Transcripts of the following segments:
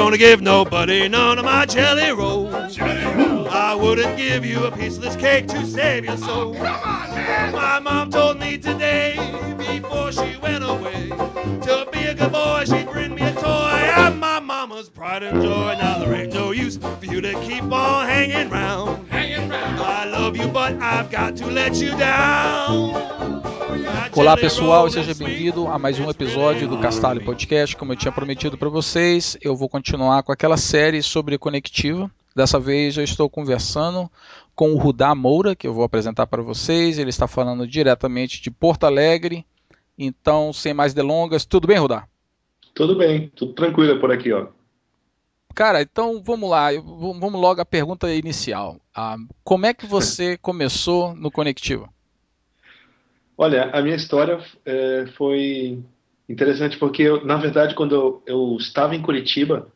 gonna give nobody none of my jelly rolls. I wouldn't give you a piece of this cake to save your soul. My mom told me today, before she went away, to be a good boy, she'd bring me a toy. I'm my mama's pride and joy. Now there ain't no use for you to keep on hanging round. I love you, but I've got to let you down. Olá pessoal, seja bem-vindo a mais um episódio do Castalho Podcast. Como eu tinha prometido para vocês, eu vou continuar com aquela série sobre conectiva. Dessa vez eu estou conversando com o Rudá Moura, que eu vou apresentar para vocês. Ele está falando diretamente de Porto Alegre. Então, sem mais delongas, tudo bem, Rudá? Tudo bem, tudo tranquilo por aqui, ó. Cara, então vamos lá, vamos logo à pergunta inicial. Como é que você começou no Conectiva? Olha, a minha história foi interessante porque, na verdade, quando eu estava em Curitiba,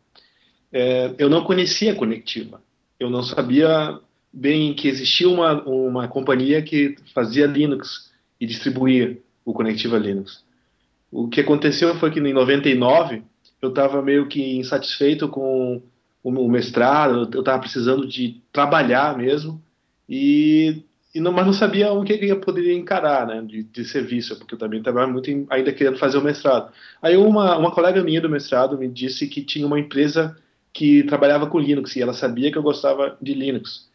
eu não conhecia a Conectiva. Eu não sabia bem que existia uma companhia que fazia Linux e distribuía o Conectiva Linux. O que aconteceu foi que em 99 eu estava meio que insatisfeito com o mestrado, eu estava precisando de trabalhar mesmo, mas não sabia o que eu poderia encarar, né, de serviço, porque eu também estava muito ainda querendo fazer o mestrado. Aí uma colega minha do mestrado me disse que tinha uma empresa que trabalhava com Linux, e ela sabia que eu gostava de Linux.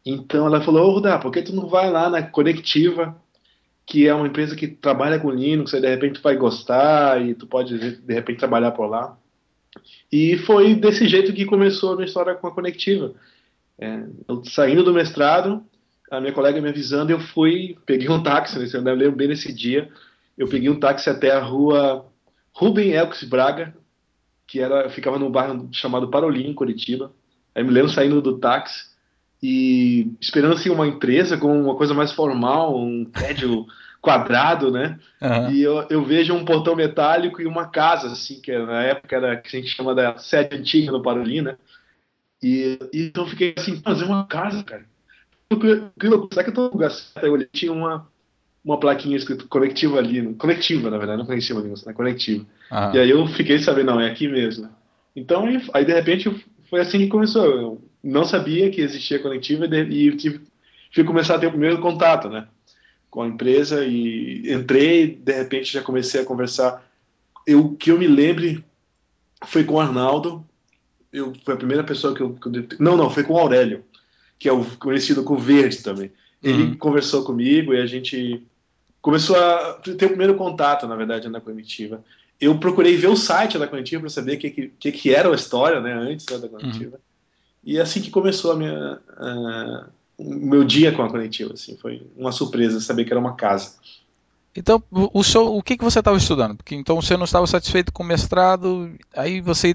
Então ela falou: Rudá, por que tu não vai lá na Conectiva, que é uma empresa que trabalha com Linux, aí de repente tu vai gostar e tu pode de repente trabalhar por lá. E foi desse jeito que começou a minha história com a Conectiva. Eu saindo do mestrado, a minha colega me avisando, eu peguei um táxi, eu lembro bem nesse dia, eu peguei um táxi até a rua Rubem Elques Braga, ficava num bairro chamado Parolim, em Curitiba. Aí me lembro saindo do táxi e esperando assim uma empresa com uma coisa mais formal, um prédio quadrado, né? Uhum. E eu vejo um portão metálico e uma casa, assim, que na época era que a gente chama da sede antiga no Parolim, né? E então eu fiquei assim: fazer uma casa, cara. Será que eu tô no lugar certo? Aí eu olhei, tinha uma plaquinha escrito Conectiva ali, Conectiva, na verdade, não Conectiva ali, né? Conectiva. Uhum. E aí eu fiquei sabendo, não, é aqui mesmo. Então, aí de repente foi assim que começou. Eu não sabia que existia Conectiva fui começar a ter o primeiro contato, né, com a empresa, e entrei, de repente já comecei a conversar. Que eu me lembre foi com o Arnaldo. Foi a primeira pessoa que eu... Não, foi com o Aurélio, que é o conhecido como Verde também. Ele conversou comigo e a gente começou a ter o primeiro contato, na verdade, na Conectiva. Eu procurei ver o site da Conectiva para saber o que era a história, né, antes, né, da Conectiva. E é assim que começou o meu dia com a Conectiva. Assim, foi uma surpresa saber que era uma casa. Então, o que você estava estudando? Porque então você não estava satisfeito com o mestrado, aí você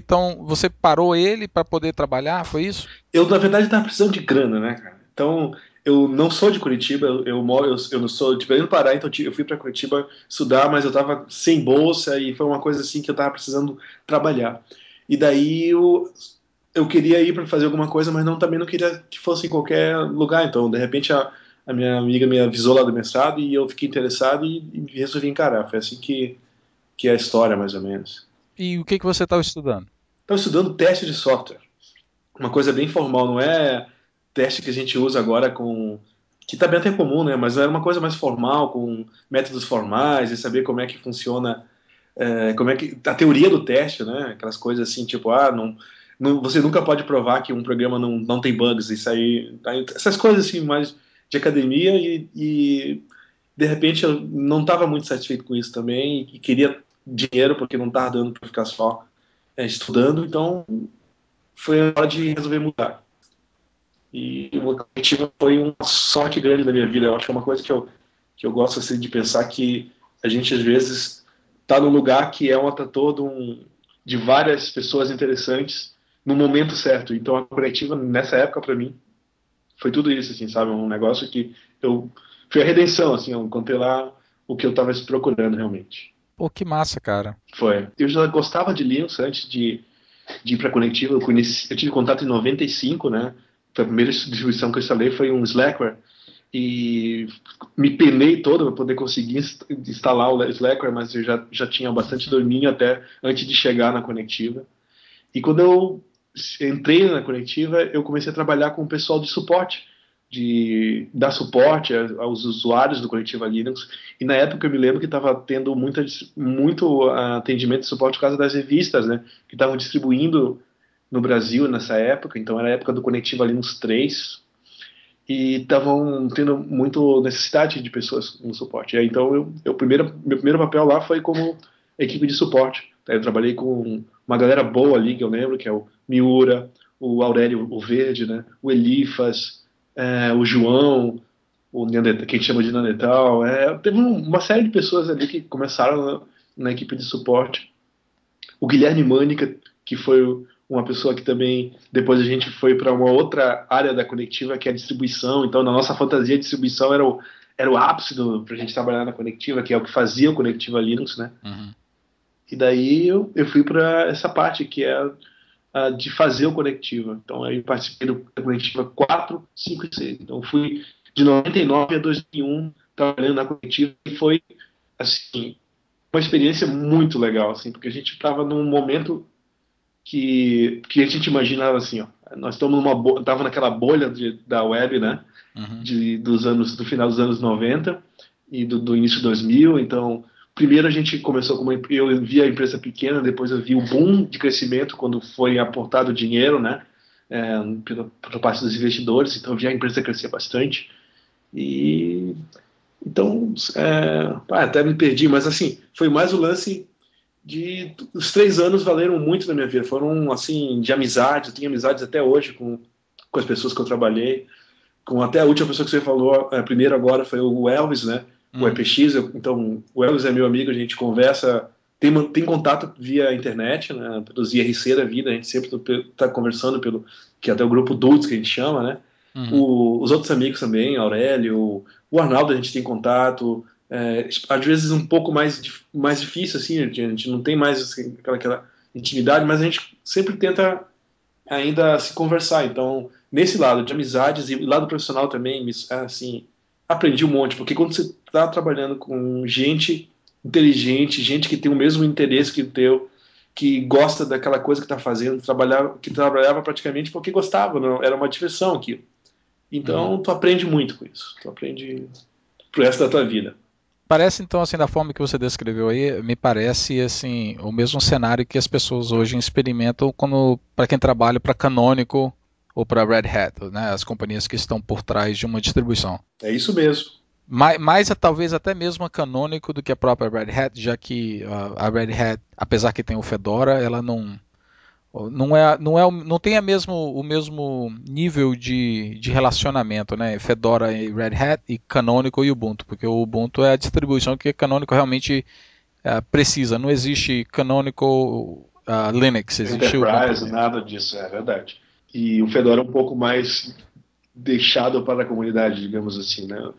parou ele para poder trabalhar, foi isso? Eu, na verdade, estava precisando de grana, né, cara? Então, eu não sou de Curitiba, eu não sou de Belém do Pará, então eu fui para Curitiba estudar, mas eu estava sem bolsa e foi uma coisa assim que eu estava precisando trabalhar. E daí eu queria ir para fazer alguma coisa, mas também não queria que fosse em qualquer lugar. Então, de repente, a minha amiga me avisou lá do mestrado e eu fiquei interessado e resolvi encarar. Foi assim que é a história, mais ou menos. E o que você estava estudando? Estava estudando teste de software. Uma coisa bem formal, não é teste que a gente usa agora que também até comum, né? Mas era uma coisa mais formal, com métodos formais e saber como é que funciona, como é que a teoria do teste, né? Aquelas coisas assim, tipo, você nunca pode provar que um programa não tem bugs, essas coisas assim mais de academia, e de repente eu não estava muito satisfeito com isso também e queria dinheiro porque não estava dando para ficar só estudando, então foi a hora de resolver mudar. E o Conectiva foi uma sorte grande da minha vida. Eu acho que é uma coisa que eu gosto assim, de pensar, que a gente às vezes está num lugar que é um atrator de várias pessoas interessantes no momento certo. Então a Conectiva, nessa época, para mim, foi tudo isso, assim, sabe? Um negócio que foi a redenção, assim, eu encontrei lá o que eu estava procurando realmente. Pô, que massa, cara. Foi. Eu já gostava de Linux antes de ir para a Conectiva. Eu tive contato em 95, né? Foi a primeira distribuição que eu instalei, foi um Slackware. E me penei todo para poder conseguir instalar o Slackware, mas eu já tinha bastante domínio até antes de chegar na Conectiva. E quando eu entrei na Conectiva, eu comecei a trabalhar com o pessoal de suporte, de dar suporte aos usuários do Conectiva Linux. E na época eu me lembro que estava tendo muito atendimento de suporte por causa das revistas, né, que estavam distribuindo no Brasil nessa época. Então era a época do Conectiva Linux 3 e estavam tendo muito necessidade de pessoas no suporte. Aí, então meu primeiro papel lá foi como equipe de suporte. Eu trabalhei com uma galera boa ali, que eu lembro, que é o Miura, o Aurélio o Verde, né, o Elifas, o João, o Neandertal, que a gente chama de Neandertal. Teve uma série de pessoas ali que começaram na equipe de suporte. O Guilherme Mânica, que foi uma pessoa que também, depois a gente foi para uma outra área da Conectiva, que é a distribuição. Então, na nossa fantasia, a distribuição era o ápice para a gente trabalhar na Conectiva, que é o que fazia o Conectiva Linux, né? Uhum. E daí eu fui para essa parte, que é a de fazer o Conectiva. Então, aí eu participei da Conectiva 4, 5 e 6. Então, fui de 99 a 2001 trabalhando na Conectiva, e foi, assim, uma experiência muito legal, assim, porque a gente estava num momento que a gente imaginava assim, ó, nós estamos tava naquela bolha da web, né, Uhum. do final dos anos 90 e do início de 2000. Então, primeiro a gente começou eu vi a empresa pequena, depois eu vi o boom de crescimento quando foi aportado dinheiro, né, pela parte dos investidores. Então, eu vi a empresa crescer bastante. E então, até me perdi, mas assim, foi mais o lance os 3 anos valeram muito na minha vida, foram assim, de amizade. Eu tenho amizades até hoje com as pessoas que eu trabalhei, com até a última pessoa que você falou, primeiro agora foi o Elvis, né, o EPX. Então o Elvis é meu amigo, a gente conversa, tem contato via internet, né, pelos IRC da vida, a gente sempre está conversando que é até o grupo Dudes que a gente chama, né. Os outros amigos também, Aurélio, o Arnaldo, a gente tem contato. Às vezes um pouco mais difícil, assim, a gente não tem mais assim, aquela intimidade, mas a gente sempre tenta ainda se conversar. Então, nesse lado de amizades e lado profissional também, assim, aprendi um monte, porque quando você está trabalhando com gente inteligente, gente que tem o mesmo interesse que o teu, que gosta daquela coisa que está fazendo, que trabalhava praticamente porque gostava, não, era uma diversão aquilo. Então, tu aprende muito com isso, tu aprende pro resto da tua vida. Parece, então, assim, da forma que você descreveu aí, me parece, assim, o mesmo cenário que as pessoas hoje experimentam para quem trabalha para Canonical ou para Red Hat, né, as companhias que estão por trás de uma distribuição. É isso mesmo. Mais talvez até mesmo a Canonical do que a própria Red Hat, já que a Red Hat, apesar que tem o Fedora, ela não tem o mesmo nível de relacionamento, né? Fedora e Red Hat e Canonical e Ubuntu, porque o Ubuntu é a distribuição que a Canonical realmente precisa. Não existe Canonical Linux, existe Enterprise, nada disso, é verdade. E o Fedora é um pouco mais deixado para a comunidade, digamos assim, né?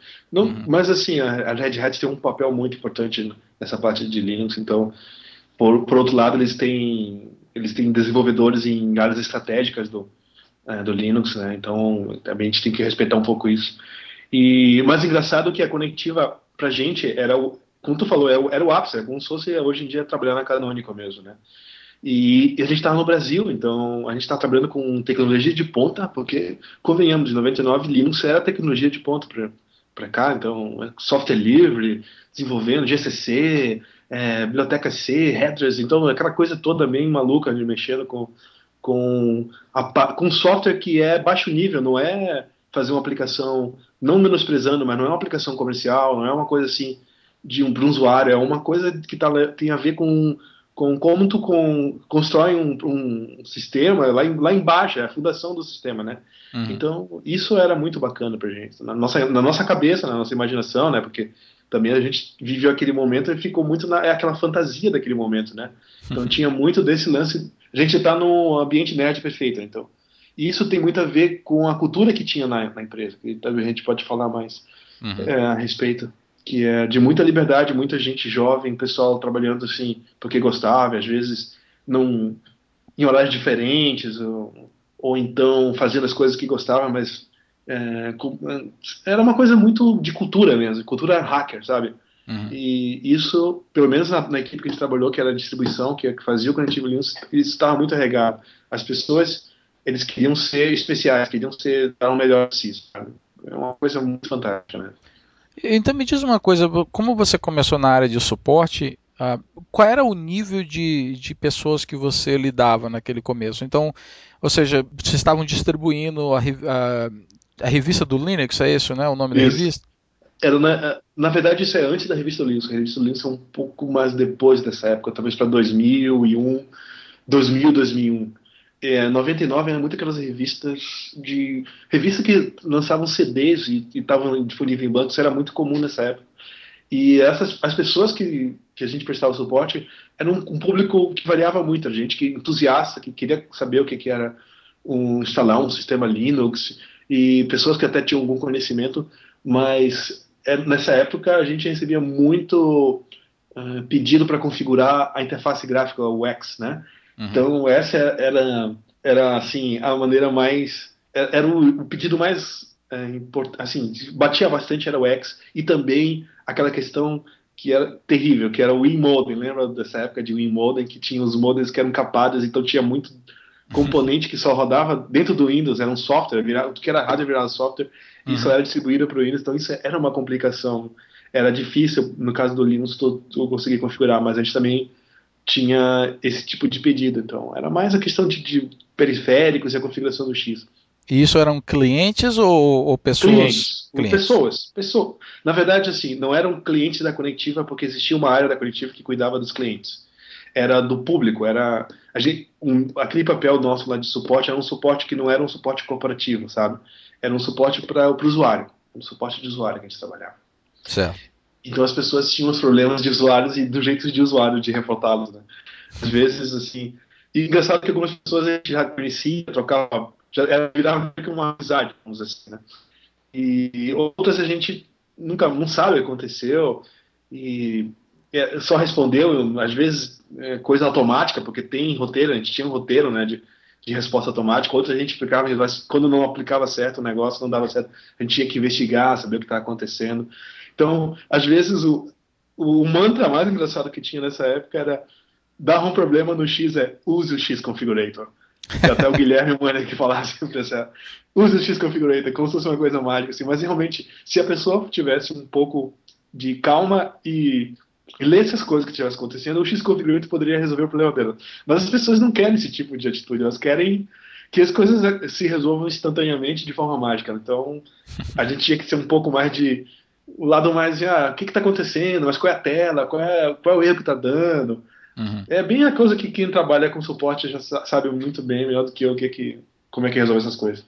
Mas assim, a Red Hat tem um papel muito importante nessa parte de Linux. Então, por outro lado, eles têm desenvolvedores em áreas estratégicas do Linux, né? Então, também a gente tem que respeitar um pouco isso. E o mais engraçado é que a Conectiva, pra gente, como tu falou, era o ápice, como se fosse hoje em dia trabalhar na Canonical mesmo, né? E a gente estava no Brasil, então a gente está trabalhando com tecnologia de ponta, porque, convenhamos, em 99 Linux era tecnologia de ponta para cá. Então, software livre, desenvolvendo GCC, biblioteca C, headers, então aquela coisa toda bem maluca de mexendo com software que é baixo nível. Não é fazer uma aplicação, não menosprezando, mas não é uma aplicação comercial, não é uma coisa assim para um usuário, é uma coisa que tem a ver com como tu constrói um sistema lá embaixo, é a fundação do sistema, né? Então, isso era muito bacana pra gente, na nossa cabeça, na nossa imaginação, né? Porque também a gente viveu aquele momento e ficou muito aquela fantasia daquele momento, né? Então, tinha muito desse lance, a gente tá no ambiente nerd perfeito, então. E isso tem muito a ver com a cultura que tinha na empresa, que talvez a gente pode falar mais a respeito, que é de muita liberdade, muita gente jovem, pessoal trabalhando assim porque gostava, às vezes em horários diferentes, ou então fazendo as coisas que gostava, mas era uma coisa muito de cultura mesmo, cultura hacker, sabe? E isso, pelo menos na equipe que a gente trabalhou, que era a distribuição, que fazia o Connectivity Linux, isso estava muito regado. As pessoas, eles queriam ser especiais, queriam dar o melhor de si, sabe? É uma coisa muito fantástica, né? Então me diz uma coisa, como você começou na área de suporte, qual era o nível de pessoas que você lidava naquele começo? Então, ou seja, vocês estavam distribuindo a revista do Linux, é isso, né? O nome da revista? Na verdade, isso é antes da revista Linux. A revista Linux é um pouco mais depois dessa época, talvez para 2001, 2001. 99 era muito aquelas revistas que lançavam CDs e estavam disponíveis em bancos, era muito comum nessa época. E as pessoas que a gente prestava suporte eram um público que variava muito, a gente que entusiasta, que queria saber o que era instalar um sistema Linux, e pessoas que até tinham algum conhecimento, mas nessa época a gente recebia muito pedido para configurar a interface gráfica, o UX, né? Então essa era assim a maneira mais, era o pedido mais assim, batia bastante, era o UX, e também aquela questão que era terrível, que era o WinModem. Lembra dessa época de WinModem, que tinha os modems que eram capados, então tinha muito componente que só rodava dentro do Windows, era um software, tudo que era hardware virava software, e só era distribuído para o Windows, então isso era uma complicação. Era difícil, no caso do Linux, tu conseguir configurar, mas a gente também tinha esse tipo de pedido, então era mais a questão de periféricos e a configuração do X. E isso eram clientes ou pessoas? Pessoas. Na verdade, assim, não eram clientes da Conectiva, porque existia uma área da Conectiva que cuidava dos clientes. Era do público, aquele papel nosso lá de suporte era um suporte que não era um suporte corporativo, sabe? Era um suporte para o usuário, um suporte de usuário que a gente trabalhava. Certo. Então as pessoas tinham os problemas de usuários e do jeito de usuário de reportá-los, né? Às vezes, assim... E engraçado que algumas pessoas a gente já conhecia, trocava... virava uma amizade, vamos dizer assim, né? E outras a gente nunca não sabe o que aconteceu e só respondeu, às vezes coisa automática, porque tem roteiro, a gente tinha um roteiro, né, de resposta automática. Outras a gente aplicava, quando não aplicava certo o negócio, não dava certo, a gente tinha que investigar, saber o que estava acontecendo. Então, às vezes o mantra mais engraçado que tinha nessa época era: dava um problema no X, use o X Configurator. E até o Guilherme Mano que falava sempre assim: use o X Configurator, como se fosse uma coisa mágica, assim. Mas realmente, se a pessoa tivesse um pouco de calma e lesse as coisas que estivessem acontecendo, o X Configurator poderia resolver o problema dela. Mas as pessoas não querem esse tipo de atitude, elas querem que as coisas se resolvam instantaneamente de forma mágica. Então, a gente tinha que ser um pouco mais o lado mais de, o que está acontecendo, mas qual é a tela, qual é o erro que está dando. É bem a coisa que quem trabalha com suporte já sabe muito bem, melhor do que eu, como é que resolve essas coisas.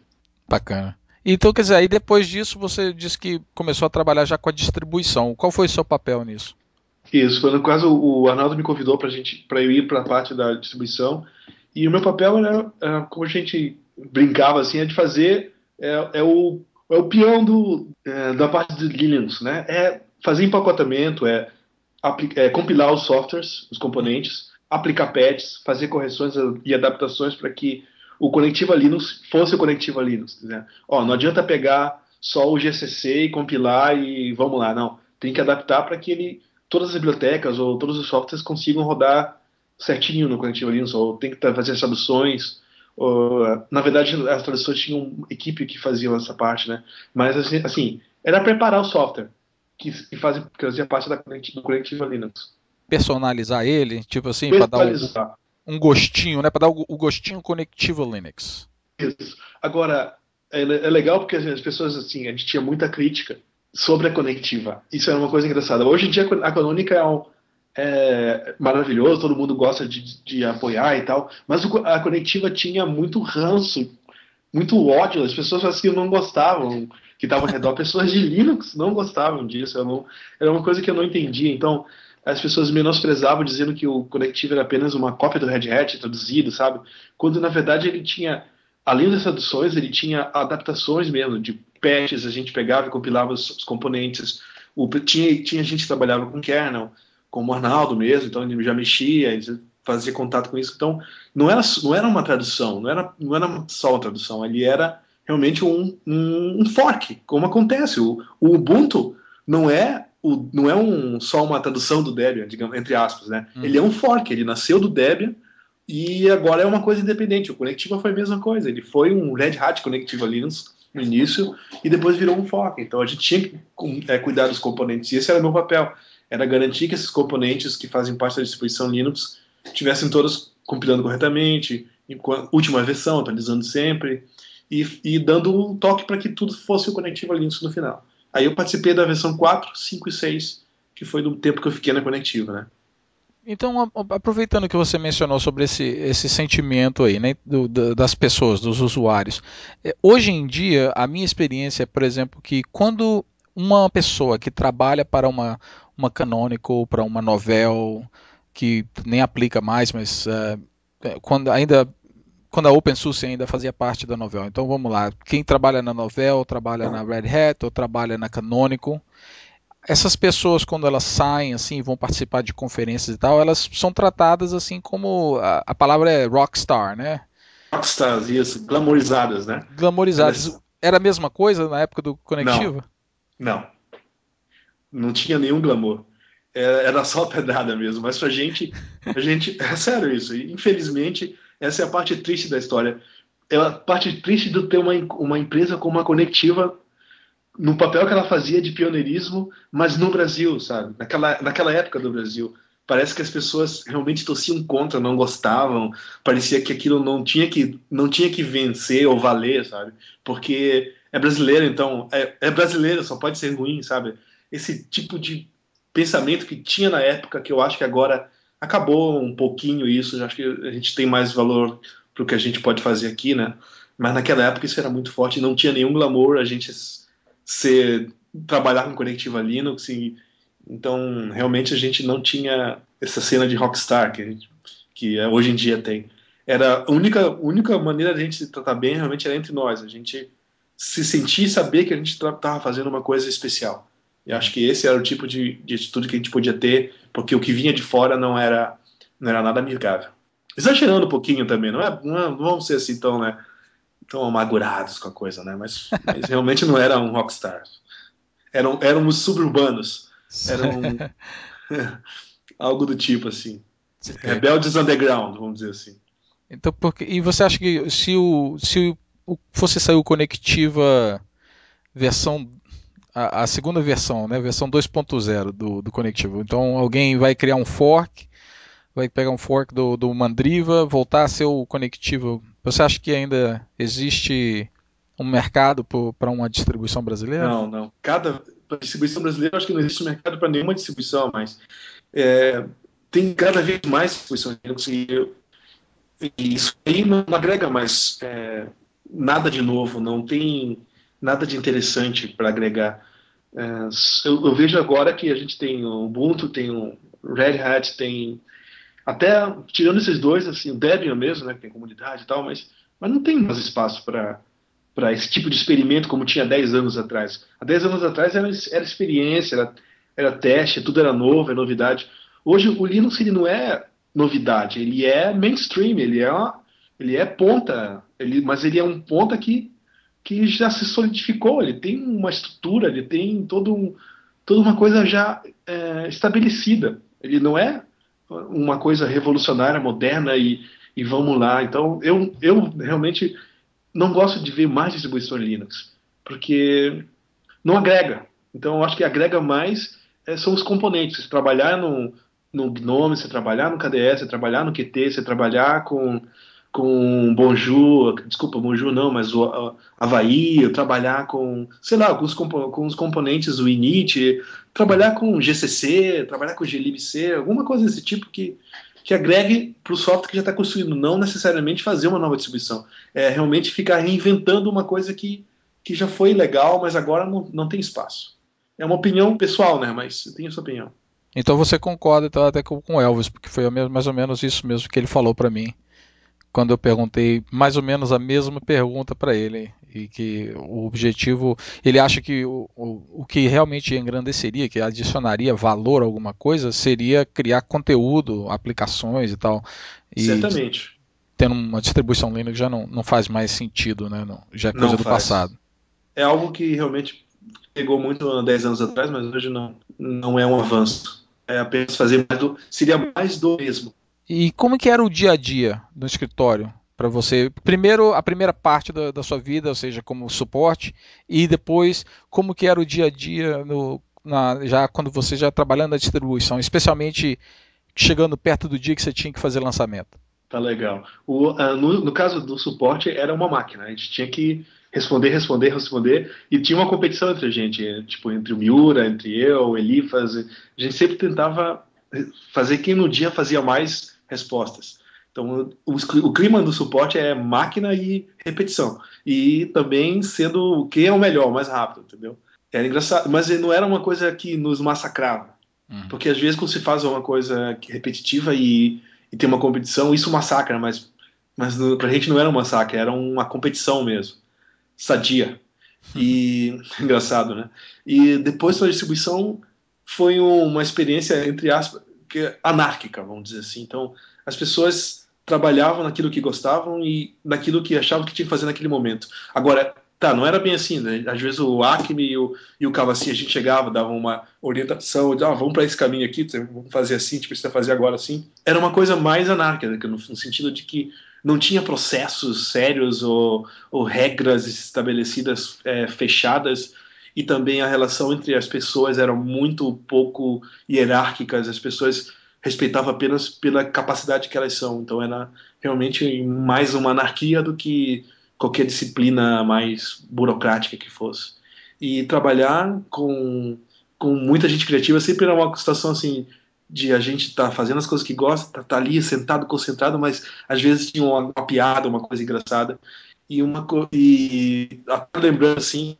Bacana. Então, quer dizer, aí depois disso você disse que começou a trabalhar já com a distribuição. Qual foi o seu papel nisso? Isso, foi no caso, o Arnaldo me convidou para eu ir para a parte da distribuição, e o meu papel era, como a gente brincava assim, de fazer o peão da parte de Linux, né? É fazer empacotamento, compilar os softwares, os componentes, aplicar patches, fazer correções e adaptações para que o Conectiva Linux fosse o Conectiva Linux. Né? Não adianta pegar só o GCC e compilar e vamos lá, não. Tem que adaptar para que todas as bibliotecas ou todos os softwares consigam rodar certinho no Conectiva Linux, ou tem que fazer as traduções. Na verdade, as traduções tinham uma equipe que fazia essa parte, né? Mas assim, era preparar o software que fazia parte do Conectiva Linux. Personalizar ele, tipo assim, para dar um gostinho, né? Para dar o gostinho Conectiva Linux. Isso. Agora, é legal porque as pessoas, assim, a gente tinha muita crítica sobre a Conectiva. Isso era uma coisa engraçada. Hoje em dia a Canônica é maravilhoso, todo mundo gosta de apoiar e tal, mas a Conectiva tinha muito ranço, muito ódio. As pessoas assim não gostavam, que estavam ao redor, pessoas de Linux não gostavam disso. Era uma coisa que eu não entendia. Então as pessoas menosprezavam, dizendo que o Conectiva era apenas uma cópia do Red Hat traduzido, sabe? Quando na verdade ele tinha, além das traduções, ele tinha adaptações mesmo, de patches. A gente pegava e compilava os componentes. Tinha gente que trabalhava com kernel, como o Arnaldo mesmo, então ele já mexia, ele fazia contato com isso. Então não era uma tradução, não era só uma tradução, ele era realmente um fork, como acontece. O Ubuntu não é não é só uma tradução do Debian, digamos, entre aspas, né? Ele é um fork, ele nasceu do Debian e agora é uma coisa independente. O Conectiva foi a mesma coisa, ele foi um Red Hat Conectiva Linux no início e depois virou um fork. Então a gente tinha que cuidar dos componentes, e esse era o meu papel, era garantir que esses componentes que fazem parte da distribuição Linux estivessem todos compilando corretamente, em última versão, atualizando sempre, e dando um toque para que tudo fosse o Conectiva Linux no final. Aí eu participei da versão 4, 5 e 6, que foi do tempo que eu fiquei na Conectiva, né? Então, aproveitando que você mencionou sobre esse sentimento aí, né, das pessoas, dos usuários, hoje em dia, a minha experiência é, por exemplo, que quando uma pessoa que trabalha para uma Canonical, para uma Novell, que nem aplica mais, mas quando a OpenSUSE ainda fazia parte da Novell. Então vamos lá, quem trabalha na Novell, trabalha na Red Hat, ou trabalha na Canonical, essas pessoas, quando elas saem assim, vão participar de conferências e tal, elas são tratadas assim como, a palavra é rockstar, né? Rockstars, isso, glamorizadas, né? Glamorizadas. Era a mesma coisa na época do Conectiva? Não tinha nenhum glamour. Era só pedrada mesmo, mas pra gente, é sério isso, infelizmente, essa é a parte triste da história. É a parte triste de ter uma empresa como a Conectiva no papel que ela fazia de pioneirismo, mas no Brasil, sabe? Naquela época do Brasil. Parece que as pessoas realmente torciam contra, não gostavam, parecia que aquilo não tinha que vencer ou valer, sabe? Porque é brasileiro, então, é brasileiro, só pode ser ruim, sabe? Esse tipo de pensamento que tinha na época, que eu acho que agora acabou um pouquinho isso, eu acho que a gente tem mais valor para o que a gente pode fazer aqui, né? Mas naquela época isso era muito forte, não tinha nenhum glamour a gente trabalhar com Conectiva Linux, então realmente a gente não tinha essa cena de rockstar que hoje em dia tem. Era a única maneira de a gente se tratar bem realmente era entre nós, a gente se sentir e saber que a gente estava fazendo uma coisa especial. E acho que esse era o tipo de atitude que a gente podia ter, porque o que vinha de fora não era nada amigável. Exagerando um pouquinho também, não vamos ser assim tão amargurados com a coisa, né? Mas realmente não era um rockstar. Éramos suburbanos. Algo do tipo assim. Rebeldes underground, vamos dizer assim. Então, e você acha que se fosse sair o Conectiva versão, a segunda versão, né, versão 2.0 do Conectiva, então alguém vai criar um fork, vai pegar um fork do Mandriva, voltar a ser o Conectiva, você acha que ainda existe um mercado para uma distribuição brasileira? Não. Cada distribuição brasileira, eu acho que não existe mercado para nenhuma distribuição, mas tem cada vez mais distribuições. E isso aí não agrega mais nada de novo, não tem nada de interessante para agregar. Eu vejo agora que a gente tem o Ubuntu, tem o Red Hat, tem até, tirando esses dois, assim, o Debian mesmo, né, que tem comunidade e tal, mas não tem mais espaço para esse tipo de experimento como tinha 10 anos atrás. Há 10 anos atrás era experiência, era teste, tudo era novo, é novidade. Hoje o Linux ele não é novidade, ele é mainstream, ele é ponta, mas ele é um ponta que já se solidificou, ele tem uma estrutura, ele tem toda uma coisa já estabelecida. Ele não é uma coisa revolucionária, moderna e vamos lá. Então eu realmente não gosto de ver mais distribuição Linux, porque não agrega. Então eu acho que agrega mais são os componentes. Você trabalhar no GNOME, você trabalhar no KDE, você trabalhar no Qt, você trabalhar com Bonjour, desculpa, Bonjour não, mas o Havaí, trabalhar com, sei lá, com os componentes do init, trabalhar com GCC, trabalhar com glibc, alguma coisa desse tipo que agregue para o software que já está construído, não necessariamente fazer uma nova distribuição. É realmente ficar reinventando uma coisa que já foi legal, mas agora não tem espaço. É uma opinião pessoal, né? Mas eu tenho essa opinião. Então você concorda então, até com o Elvis, porque foi mais ou menos isso mesmo que ele falou para mim, quando eu perguntei mais ou menos a mesma pergunta para ele, e que o objetivo, ele acha que o que realmente engrandeceria, que adicionaria valor a alguma coisa, seria criar conteúdo, aplicações e tal. E certamente. Tendo uma distribuição Linux já não faz mais sentido, né? Já é coisa do passado. É algo que realmente pegou muito há 10 anos atrás, mas hoje não é um avanço. É apenas fazer seria mais do mesmo. E como que era o dia a dia no escritório para você? Primeiro, a primeira parte da sua vida, ou seja, como suporte, e depois, como que era o dia a dia já quando você já trabalhando na distribuição, especialmente chegando perto do dia que você tinha que fazer lançamento? Tá legal. No caso do suporte, era uma máquina. A gente tinha que responder, e tinha uma competição entre a gente, tipo, entre o Miura, entre eu, o Elifas. A gente sempre tentava fazer quem no dia fazia mais respostas. Então, o clima do suporte é máquina e repetição. E também sendo quem é o melhor, o mais rápido, entendeu? Era engraçado, mas não era uma coisa que nos massacrava. Porque às vezes quando se faz uma coisa repetitiva e tem uma competição, isso massacra, mas pra gente não era um massacre, era uma competição mesmo, sadia. E engraçado, né? E depois da distribuição foi uma experiência, entre aspas, anárquica, vamos dizer assim. Então, as pessoas trabalhavam naquilo que gostavam e naquilo que achavam que tinha que fazer naquele momento. Agora, tá, não era bem assim, né? Às vezes o Acme e o Cavassi, a gente chegava, dava uma orientação, vamos para esse caminho aqui, vamos fazer assim, a gente precisa fazer agora assim. Era uma coisa mais anárquica, no sentido de que não tinha processos sérios ou regras estabelecidas, fechadas, e também a relação entre as pessoas era muito pouco hierárquicas, as pessoas respeitavam apenas pela capacidade que elas são, então era realmente mais uma anarquia do que qualquer disciplina mais burocrática que fosse. E trabalhar com muita gente criativa sempre era uma situação assim de a gente estar fazendo as coisas que gosta, tá ali sentado, concentrado, mas às vezes tinha uma piada, uma coisa engraçada. E até lembrando assim,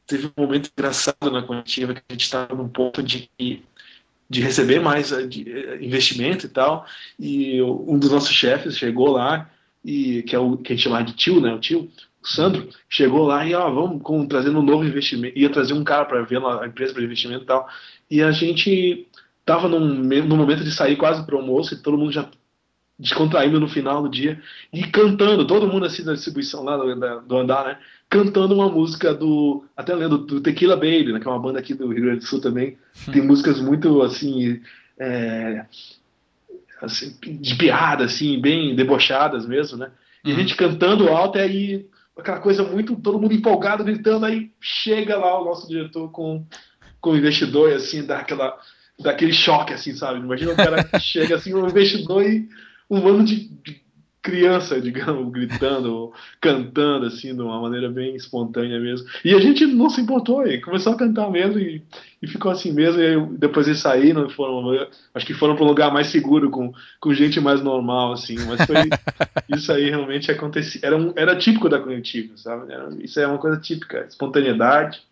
teve um momento engraçado na coletiva que a gente estava num ponto de receber mais investimento e tal, e um dos nossos chefes chegou lá, e que é o que a gente chama de tio, né, o Sandro, chegou lá e vamos trazendo um novo investimento, ia trazer um cara para ver a empresa para investimento e tal, e a gente estava no momento de sair quase para o almoço, e todo mundo já descontraindo no final do dia, e cantando, todo mundo assim da distribuição lá do andar, né, cantando uma música até lendo, do Tequila Baby, né, que é uma banda aqui do Rio Grande do Sul também, tem músicas muito assim, assim, de piada, assim, bem debochadas mesmo, né, e a gente cantando alto, e aí aquela coisa muito, todo mundo empolgado, gritando, aí chega lá o nosso diretor com o investidor, e assim, daquele choque, assim, sabe, imagina o cara que chega assim, um investidor e um bando de criança, digamos, gritando, cantando, assim, de uma maneira bem espontânea mesmo. E a gente não se importou, e começou a cantar mesmo, e ficou assim mesmo, e aí, depois eles saíram, acho que foram para um lugar mais seguro, com gente mais normal, assim, mas isso aí realmente acontecia, era típico da Cognitivo, sabe? Isso é uma coisa típica, espontaneidade,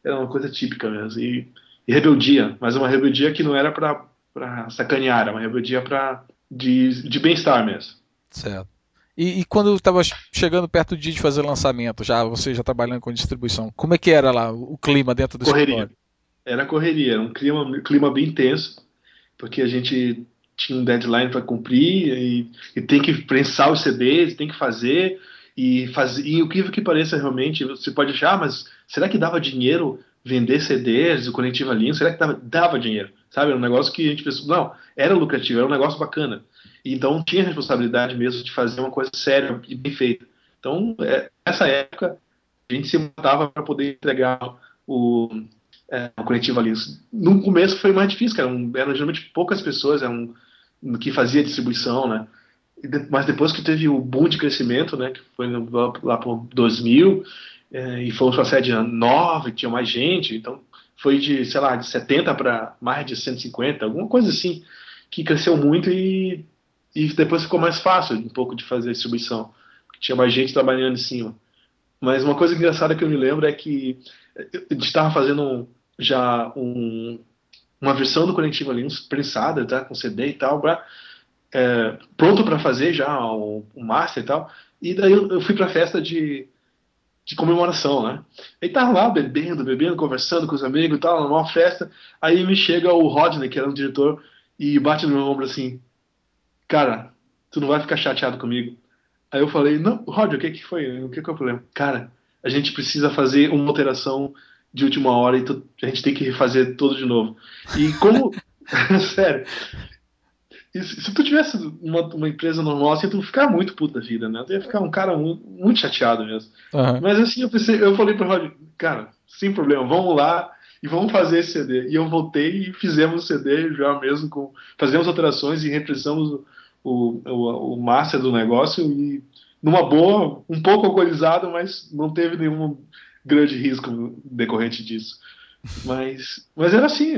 era uma coisa típica mesmo, e rebeldia, mas uma rebeldia que não era para sacanear, era uma rebeldia de bem-estar mesmo. Certo. E quando estava chegando perto do dia de fazer o lançamento, você já trabalhando com distribuição, como é que era lá o clima dentro do escritório? Era correria, era um clima bem tenso, porque a gente tinha um deadline para cumprir e tem que prensar os CDs, tem que fazer e o que pareça realmente, você pode achar, mas será que dava dinheiro vender CDs, o Conectiva Linux, será que dava dinheiro? Sabe, era um negócio que a gente pensou, não, era lucrativo, era um negócio bacana. Então tinha a responsabilidade mesmo de fazer uma coisa séria e bem feita. Então, nessa época, a gente se matava para poder entregar o Conectiva Linux. No começo foi mais difícil, eram geralmente poucas pessoas que fazia distribuição, né? Mas depois que teve o boom de crescimento, né, que foi lá por 2000, e fomos para a sede nova, tinha mais gente, então foi de 70 para mais de 150, alguma coisa assim, que cresceu muito e depois ficou mais fácil um pouco de fazer distribuição, porque tinha mais gente trabalhando em cima. Mas uma coisa engraçada que eu me lembro é que a gente estava fazendo já uma versão do Conectiva Linux prensada, tá, com CD e tal, pronto para fazer já o master e tal, e daí eu fui para a festa de comemoração, né? Aí tava lá bebendo, conversando com os amigos e tal, numa festa, aí me chega o Rodney, que era um diretor, e bate no meu ombro assim, cara, tu não vai ficar chateado comigo? Aí eu falei, não, Roger, o que foi? O que é o problema? Cara, a gente precisa fazer uma alteração de última hora e a gente tem que refazer tudo de novo. E como... Sério, se tu tivesse uma empresa normal, assim, tu ia ficar muito puto da vida, né? Tu ia ficar um cara muito chateado mesmo. Uhum. Mas assim, eu falei pro Roger, cara, sem problema, vamos lá e vamos fazer esse CD. E eu voltei e fizemos o CD já mesmo, fazemos alterações e represamos o master do negócio e numa boa, um pouco alcoolizado, mas não teve nenhum grande risco decorrente disso. Mas era assim,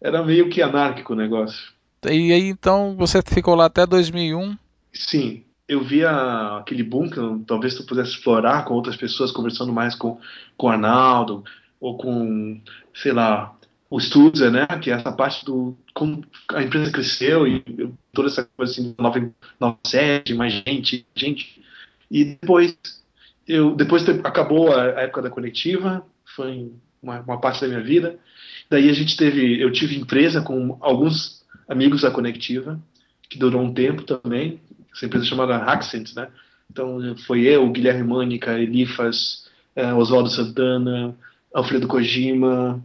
era meio que anárquico o negócio. E aí, então, você ficou lá até 2001? Sim, eu via aquele boom que talvez tu pudesse explorar com outras pessoas, conversando mais com o Arnaldo, ou com, sei lá, o Stuzer, né? Que é essa parte como a empresa cresceu e toda essa coisa assim, nova sede, mais gente. E depois acabou a época da coletiva, foi uma parte da minha vida. Daí eu tive empresa com alguns amigos da Conectiva, que durou um tempo também, essa empresa chamada Haxent, né? Então foi eu, Guilherme Mânica, Elifas, Oswaldo Santana, Alfredo Kojima,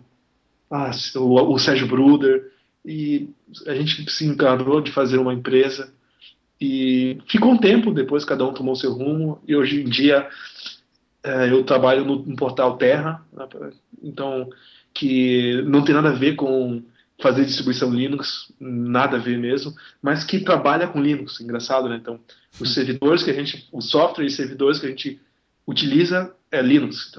o Sérgio Bruder, e a gente se encarou de fazer uma empresa e ficou um tempo, depois cada um tomou seu rumo, e hoje em dia eu trabalho no portal Terra, então que não tem nada a ver com fazer distribuição Linux, nada a ver mesmo, mas que trabalha com Linux, engraçado, né? Então, o software e servidores que a gente utiliza é Linux.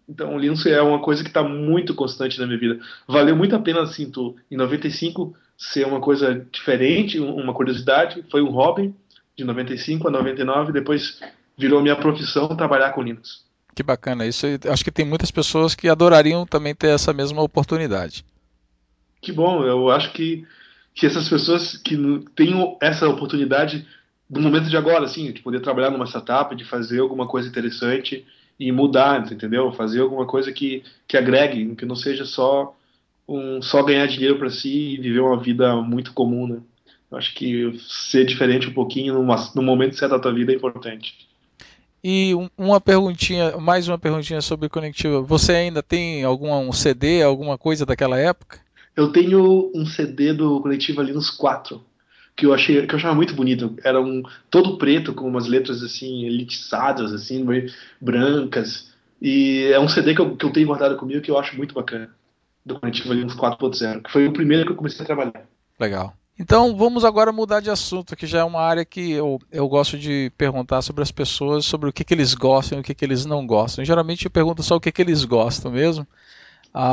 Então o Linux é uma coisa que está muito constante na minha vida. Valeu muito a pena, assim, em 95 ser uma coisa diferente, uma curiosidade, foi um hobby de 95 a 99, depois virou minha profissão trabalhar com Linux. Que bacana, isso acho que tem muitas pessoas que adorariam também ter essa mesma oportunidade. Que bom, eu acho que essas pessoas que têm essa oportunidade no momento de agora, assim, de poder trabalhar numa startup, de fazer alguma coisa interessante e mudar, entendeu? Fazer alguma coisa que agregue, que não seja só ganhar dinheiro para si e viver uma vida muito comum, né? Eu acho que ser diferente um pouquinho no momento certo da tua vida é importante. E mais uma perguntinha sobre Conectiva. Você ainda tem um CD, alguma coisa daquela época? Eu tenho um CD do Conectiva Linux 4, que eu achava muito bonito. Era todo preto, com umas letras assim, elitizadas, assim, meio brancas. E é um CD que eu tenho guardado comigo que eu acho muito bacana, do Conectiva Linux 4.0, que foi o primeiro que eu comecei a trabalhar. Legal. Então vamos agora mudar de assunto, que já é uma área que eu gosto de perguntar sobre as pessoas, sobre o que eles gostam e o que eles não gostam. Geralmente eu pergunto só o que eles gostam mesmo,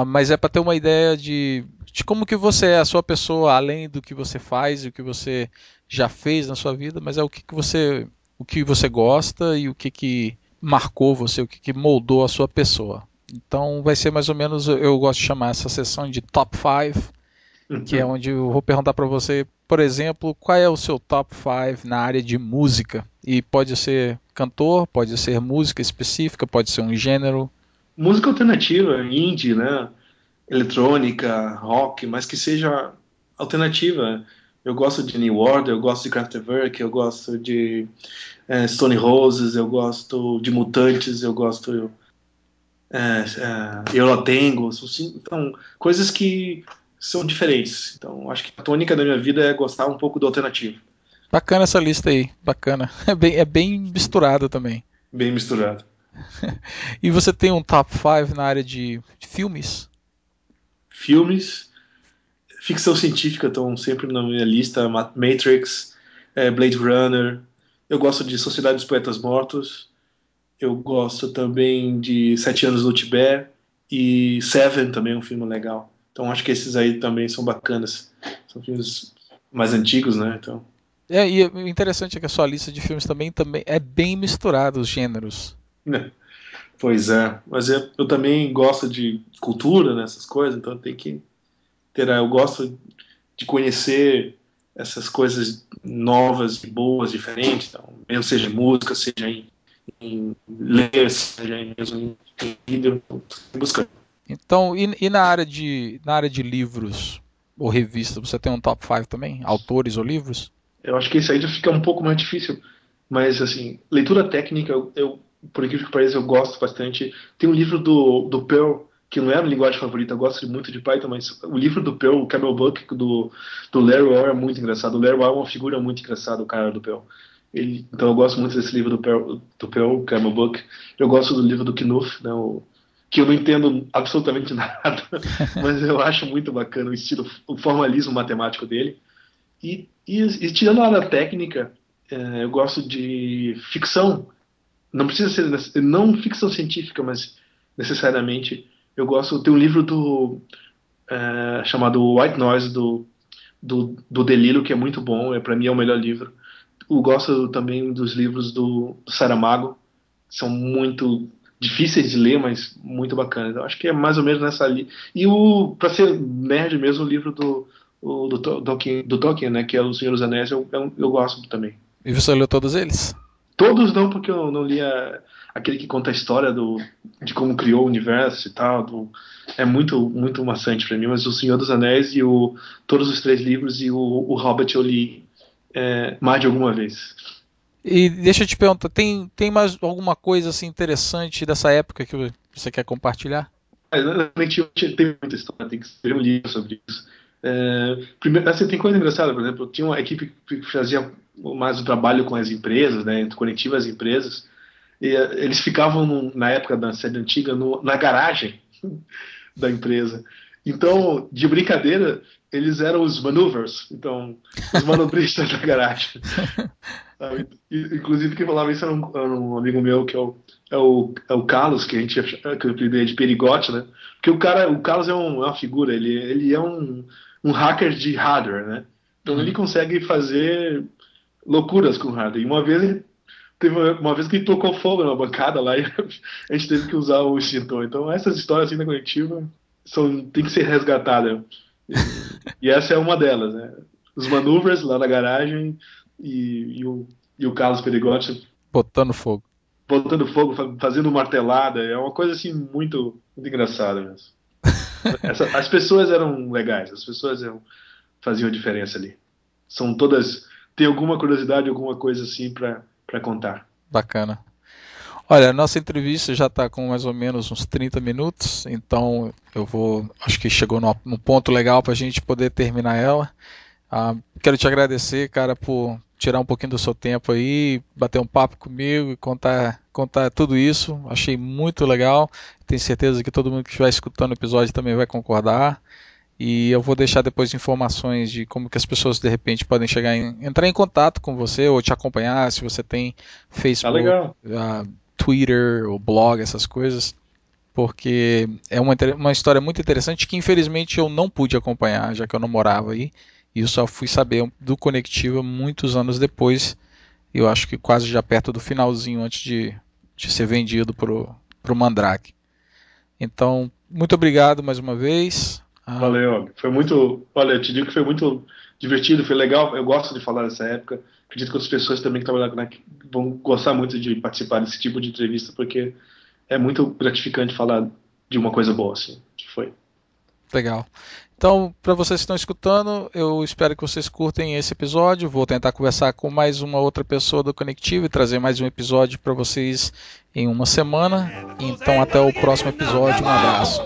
mas é para ter uma ideia de como que você é a sua pessoa, além do que você faz e o que você já fez na sua vida, mas é o que você gosta e o que marcou você, o que moldou a sua pessoa. Então vai ser mais ou menos, eu gosto de chamar essa sessão de Top 5, que é onde eu vou perguntar para você, por exemplo, qual é o seu top 5 na área de música? E pode ser cantor, pode ser música específica, pode ser um gênero. Música alternativa, indie, né? Eletrônica, rock, mas que seja alternativa. Eu gosto de New Order, eu gosto de Kraftwerk, eu gosto de Stone Roses, eu gosto de Mutantes, eu gosto Eurotango, então coisas que são diferentes. Então, acho que a tônica da minha vida é gostar um pouco do alternativo. Bacana essa lista aí, bacana. É bem misturada também. Bem misturado. E você tem um top 5 na área de filmes? Filmes, ficção científica estão sempre na minha lista. Matrix, Blade Runner. Eu gosto de Sociedade dos Poetas Mortos. Eu gosto também de 7 Anos no Tibete. E Seven também é um filme legal. Então acho que esses aí também são bacanas. São filmes mais antigos, né? Então... E o interessante é que a sua lista de filmes também é bem misturada os gêneros. Pois é, mas eu também gosto de cultura, nessas coisas, então tem que ter. Eu gosto de conhecer essas coisas novas, boas, diferentes, então, mesmo seja em música, seja em ler, seja mesmo em vídeo, buscar. Então, e na área de livros ou revistas, você tem um top 5 também? Autores ou livros? Eu acho que isso aí já fica um pouco mais difícil, mas assim, leitura técnica eu por incrível que pareça, eu gosto bastante. Tem um livro do Pearl, que não é a minha linguagem favorita, eu gosto muito de Python, mas o livro do Pearl, o Camel Book, do Larry Wall é muito engraçado. O Larry Wall é uma figura muito engraçada, o cara do Pearl. Então eu gosto muito desse livro do Pearl, Camel Book. Eu gosto do livro do Knuth, né, que eu não entendo absolutamente nada, mas eu acho muito bacana o estilo, o formalismo matemático dele. E tirando a área técnica, eu gosto de ficção. Não precisa ser, não ficção científica, mas necessariamente. Eu gosto, tem um livro chamado White Noise, do Delilo, que é muito bom, para mim é o melhor livro. Eu gosto também dos livros do Saramago, que são muito difíceis de ler, mas muito bacanas. Eu acho que é mais ou menos nessa linha. E para ser nerd mesmo, o livro do Tolkien, né, que é O Senhor dos Anéis, eu gosto também. E você leu todos eles? Todos não, porque eu não li aquele que conta a história de como criou o universo e tal. É muito, muito maçante para mim, mas O Senhor dos Anéis e todos os 3 livros e o Hobbit eu li mais de alguma vez. E deixa eu te perguntar, tem mais alguma coisa assim interessante dessa época que você quer compartilhar? Realmente tem muita história, tem que escrever um livro sobre isso. Primeiro, assim, tem coisa engraçada, por exemplo, tinha uma equipe que fazia mais o trabalho com as empresas, né, conectiva às empresas, e eles ficavam na época da sede antiga na garagem da empresa. Então, de brincadeira, eles eram os maneuvers, então os manobristas da garagem. Inclusive quem falava isso era um amigo meu que é o Carlos, que eu apelidei de Perigote, né? Porque o Carlos é uma figura, ele é um hacker de hardware, né? Então ele consegue fazer loucuras com hardware. E uma vez que ele tocou fogo na bancada lá e a gente teve que usar o extintor. Então essas histórias assim da coletiva tem que ser resgatadas. E essa é uma delas, né? Os maneuvers lá na garagem e o Carlos Perigotti botando fogo, fazendo martelada. É uma coisa assim muito, muito engraçada mesmo. As pessoas eram legais, as pessoas faziam a diferença ali. São todas, tem alguma curiosidade, alguma coisa assim para contar. Bacana. Olha, a nossa entrevista já está com mais ou menos uns 30 minutos, então acho que chegou num ponto legal para a gente poder terminar ela. Quero te agradecer, cara, por tirar um pouquinho do seu tempo aí, bater um papo comigo e contar tudo isso. Achei muito legal. Tenho certeza que todo mundo que estiver escutando o episódio também vai concordar. E eu vou deixar depois informações de como que as pessoas de repente podem entrar em contato com você ou te acompanhar, se você tem Facebook, Twitter ou blog, essas coisas. Porque é uma história muito interessante que infelizmente eu não pude acompanhar, já que eu não morava aí. E eu só fui saber do Conectiva muitos anos depois. Eu acho que quase já perto do finalzinho, antes de ser vendido pro Mandrake. Então, muito obrigado mais uma vez. Valeu, foi muito. Olha, eu te digo que foi muito divertido, foi legal. Eu gosto de falar dessa época. Acredito que as pessoas também que trabalham aqui vão gostar muito de participar desse tipo de entrevista, porque é muito gratificante falar de uma coisa boa, assim, que foi. Legal. Então, para vocês que estão escutando, eu espero que vocês curtem esse episódio. Vou tentar conversar com mais uma outra pessoa do Conectiva e trazer mais um episódio para vocês em uma semana. Então, até o próximo episódio. Um abraço.